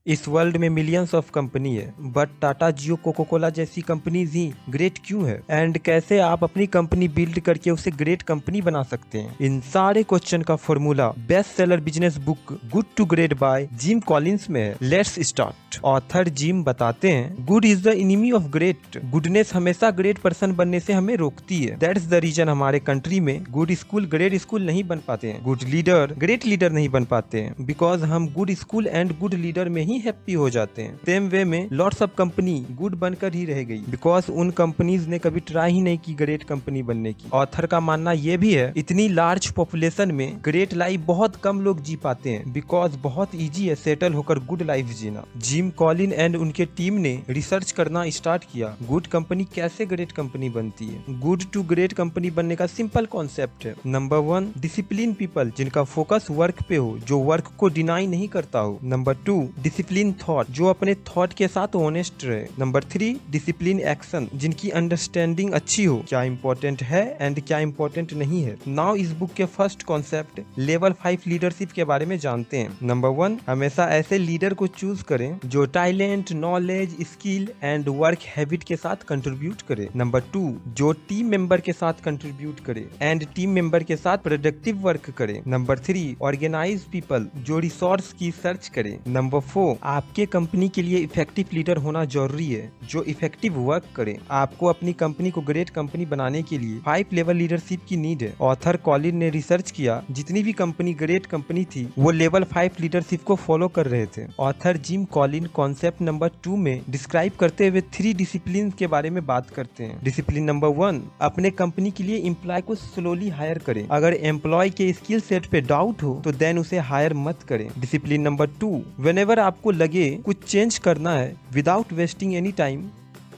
इस वर्ल्ड में millions of company है, but Tata, Jio, Coca Cola जैसी कंपनीज ही ग्रेट क्यों है, एंड कैसे आप अपनी कंपनी बिल्ड करके उसे ग्रेट कंपनी बना सकते हैं। इन सारे क्वेश्चन का formula best seller business book good to great by Jim Collins में है। Let's start. ऑथर जिम बताते हैं, good is the enemy of great. Goodness हमेशा ग्रेट पर्सन बनने से हमें रोकती है। दैट्स द रीजन हमारे कंट्री में गुड स्कूल ग्रेट स्कूल नहीं बन पाते हैं, गुड लीडर ग्रेट लीडर नहीं बन पाते हैं, बिकॉज हम good school and good leader में ही हैप्पी हो जाते हैं। सेम वे में लॉट्स ऑफ कंपनी गुड बनकर ही रह गई, बिकॉज उन कंपनीज ने कभी ट्राई ही नहीं की ग्रेट कंपनी बनने की। ऑथर का मानना यह भी है, इतनी लार्ज पॉपुलेशन में ग्रेट लाइफ बहुत कम लोग जी पाते हैं, बिकॉज बहुत इजी है सेटल होकर गुड लाइफ जीना। जिम कॉलिन एंड उनके टीम ने रिसर्च करना स्टार्ट किया, गुड कंपनी कैसे ग्रेट कंपनी बनती है। गुड टू ग्रेट कंपनी बनने का सिंपल कॉन्सेप्ट है। नंबर 1, डिसिप्लिन पीपल, जिनका फोकस वर्क पे हो, जो वर्क को डिनाई नहीं करता हो। नंबर 2, डिसिप्लिन थॉट, जो अपने थॉट के साथ ऑनेस्ट रहे। नंबर 3, डिसिप्लिन एक्शन, जिनकी अंडरस्टैंडिंग अच्छी हो, क्या इंपॉर्टेंट है एंड क्या इंपॉर्टेंट नहीं है। नाउ इस बुक के फर्स्ट कॉन्सेप्ट लेवल 5 लीडरशिप के बारे में जानते हैं। नंबर 1, हमेशा ऐसे लीडर को चूज करें जो talent, knowledge, skill and work habit के साथ कंट्रीब्यूट करे। नंबर 2, जो टीम मेंबर के साथ कंट्रीब्यूट करे एंड टीम मेंबर के साथ प्रोडक्टिव वर्क करे। नंबर 3, ऑर्गेनाइज पीपल, जो रिसोर्स की सर्च करे। नंबर 4, आपके कंपनी के लिए इफेक्टिव लीडर होना जरूरी है, जो इफेक्टिव वर्क करे। आपको अपनी कंपनी को ग्रेट कंपनी बनाने के लिए 5 लेवल लीडरशिप की नीड है। ऑथर कॉलिन ने रिसर्च किया, जितनी भी कंपनी ग्रेट कंपनी थी वो लेवल 5 लीडरशिप को फॉलो कर रहे थे। Author gym Colin concept number 2 में डिस्क्राइब करते हुए 3 डिसिप्लिन के बारे में बात करते हैं। डिसिप्लिन नंबर 1, अपने कंपनी के लिए एम्प्लॉय को स्लोली हायर करें। अगर एम्प्लॉय के स्किल सेट पे डाउट हो तो देन उसे हायर मत करें। डिसिप्लिन नंबर 2, व्हेनेवर आपको लगे कुछ चेंज करना है, विदाउट वेस्टिंग एनी टाइम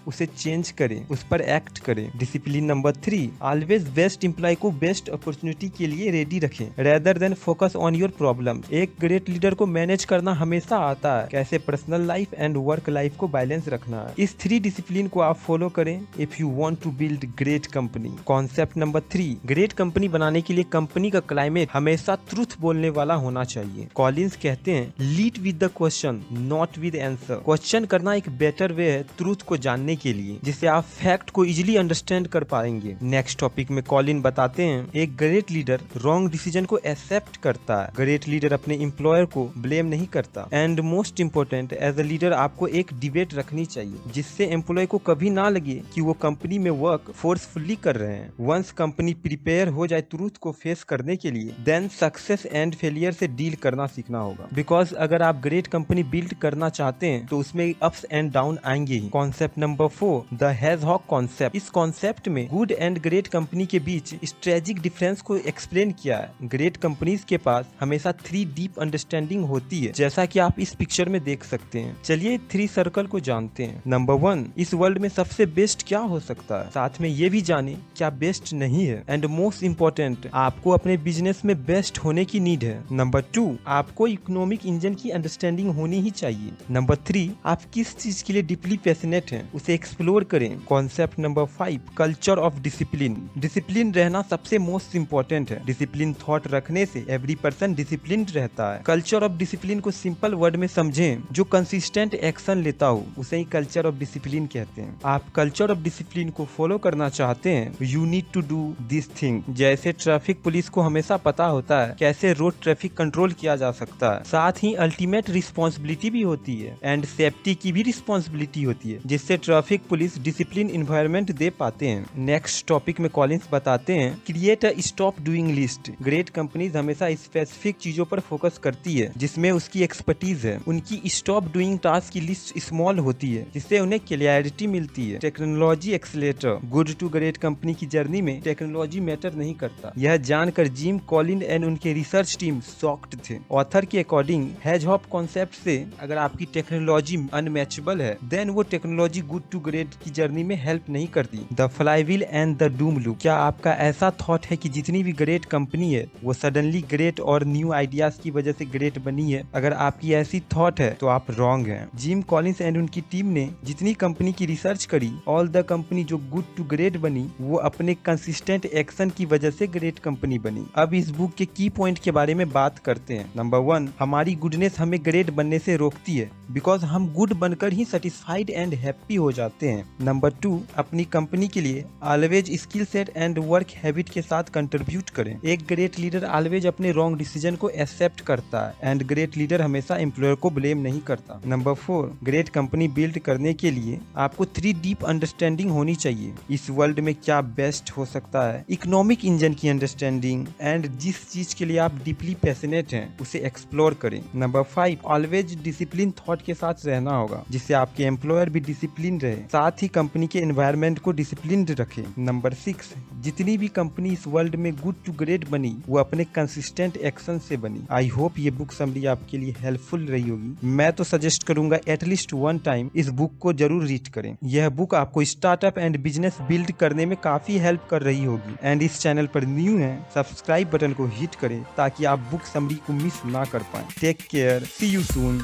उसे चेंज करें, उस पर एक्ट करें। Discipline number 3, always best employ को बेस्ट अपॉर्चुनिटी के लिए रेडी रखें, rather than focus on your problem. एक ग्रेट लीडर को मैनेज करना हमेशा आता है, कैसे personal life and work life को बैलेंस रखना है। इस 3 डिसिप्लिन को आप फॉलो करें if you want to build great company. Concept number 3, great company बनाने के लिए कंपनी का क्लाइमेट हमेशा ट्रूथ बोलने वाला होना चाहिए। कॉलिंस कहते हैं, lead with the question not with answer. Question करना एक बेटर वे है ट्रूथ को जानने के लिए, जिससे आप फैक्ट को इजीली अंडरस्टैंड कर पाएंगे। नेक्स्ट टॉपिक में कॉलिन बताते हैं, एक ग्रेट लीडर रॉन्ग डिसीजन को एक्सेप्ट करता है। ग्रेट लीडर अपने एम्प्लॉयर को ब्लेम नहीं करता। And most important, as a leader आपको एक डिबेट रखनी चाहिए, जिससे एम्प्लॉय को कभी ना लगे कि वो कंपनी में वर्क फोर्सफुली कर रहे हैं। वंस कंपनी प्रिपेयर हो जाए ट्रूथ को फेस करने के लिए, देन सक्सेस एंड फेलियर से डील करना सीखना होगा। बिकॉज अगर आप ग्रेट कंपनी बिल्ड करना चाहते हैं तो उसमें अप्स एंड डाउन आएंगे ही। Concept number 4, the hedgehog concept. इस कॉन्सेप्ट में गुड एंड ग्रेट कंपनी के बीच स्ट्रेटेजिक डिफरेंस को एक्सप्लेन किया है। ग्रेट कंपनीज के पास हमेशा 3 डीप अंडरस्टैंडिंग होती है, जैसा कि आप इस पिक्चर में देख सकते हैं। चलिए 3 सर्कल को जानते हैं। नंबर 1, इस वर्ल्ड में सबसे बेस्ट क्या हो सकता है, साथ में ये भी जाने क्या बेस्ट नहीं है। एंड मोस्ट इम्पोर्टेंट, आपको अपने बिजनेस में बेस्ट होने की नीड है। नंबर 2, आपको इकोनॉमिक इंजन की अंडरस्टैंडिंग होनी ही चाहिए। नंबर 3, आप किस चीज के लिए डीपली पैशनेट हैं, उसे एक्सप्लोर करें। Concept number 5, culture of discipline. Discipline रहना सबसे मोस्ट इम्पोर्टेंट है। डिसिप्लिन थॉट रखने से एवरी पर्सन डिसिप्लिन रहता है। कल्चर ऑफ डिसिप्लिन को सिंपल वर्ड में समझें, जो कंसिस्टेंट एक्शन लेता हो उसे ही कल्चर ऑफ डिसिप्लिन कहते हैं। आप कल्चर ऑफ डिसिप्लिन को फॉलो करना चाहते हैं, you need to do this thing. जैसे ट्रैफिक पुलिस को हमेशा पता होता है कैसे रोड ट्रैफिक कंट्रोल किया जा सकता है, साथ ही अल्टीमेट रिस्पॉन्सिबिलिटी भी होती है एंड सेफ्टी की भी रिस्पॉन्सिबिलिटी होती है, जिससे traffic police discipline environment they पाते हैं। नेक्स्ट टॉपिक में कॉलिंस बताते हैं, create a stop doing list. Great companies हमेशा स्पेसिफिक चीजों पर फोकस करती है जिसमें उसकी एक्सपर्टीज है। उनकी स्टॉप डूइंग टास्क की लिस्ट स्मॉल होती है, जिससे उन्हें क्लैरिटी मिलती है। Technology accelerator, good to great company की जर्नी में टेक्नोलॉजी मैटर नहीं करता। यह जानकर जिम कॉलिन एंड उनके रिसर्च टीम शॉक्ड थे। ऑथर के अकॉर्डिंग हेजहॉग कॉन्सेप्ट से अगर आपकी टेक्नोलॉजी अनमैचेबल है, देन वो टेक्नोलॉजी गुड टू ग्रेट की जर्नी में हेल्प नहीं करती। The flywheel and the doom loop. क्या आपका ऐसा थॉट है कि जितनी भी ग्रेट कंपनी है वो सडनली ग्रेट और न्यू आइडियाज की वजह से ग्रेट बनी है? अगर आपकी ऐसी थॉट है तो आप रॉन्ग हैं। जिम कॉलिंस एंड उनकी टीम ने जितनी कंपनी की रिसर्च करी, ऑल द कंपनी जो गुड टू ग्रेट बनी वो अपने कंसिस्टेंट एक्शन की वजह से ग्रेट कंपनी बनी। अब इस बुक के की पॉइंट के बारे में बात करते हैं। नंबर 1, हमारी गुडनेस हमें ग्रेट बनने से रोकती है बिकॉज हम गुड बनकर ही सेटिस्फाइड एंड हैप्पी हो जाते हैं। नंबर 2, अपनी कंपनी के लिए always skill set and work habit के साथ कंट्रीब्यूट करें। एक ग्रेट लीडर ऑलवेज अपने रॉन्ग डिसीजन को एक्सेप्ट करता है एंड ग्रेट लीडर हमेशा एम्प्लॉयर को ब्लेम नहीं करता। नंबर 4, ग्रेट कंपनी बिल्ड करने के लिए आपको 3 डीप अंडरस्टैंडिंग होनी चाहिए। इस वर्ल्ड में क्या बेस्ट हो सकता है, इकोनॉमिक इंजन की अंडरस्टैंडिंग एंड जिस चीज के लिए आप डीपली पैशनेट हैं उसे एक्सप्लोर करें। नंबर 5, ऑलवेज डिसिप्लिन थॉट के साथ रहना होगा जिससे आपके एम्प्लॉयर भी डिसिप्लिन रहे, साथ ही कंपनी के एनवायरनमेंट को डिसिप्लिन रखे। नंबर 6, जितनी भी कंपनी इस वर्ल्ड में गुड टू ग्रेट बनी वो अपने कंसिस्टेंट एक्शन से बनी। आई होप ये बुक समरी आपके लिए हेल्पफुल रही होगी। मैं तो सजेस्ट करूंगा एटलीस्ट 1 टाइम इस बुक को जरूर रीड करें। यह बुक आपको स्टार्टअप एंड बिजनेस बिल्ड करने में काफी हेल्प कर रही होगी। एंड इस चैनल पर न्यू है, सब्सक्राइब बटन को हिट करें ताकि आप बुक समरी को मिस ना कर पाए। Take care, see you soon.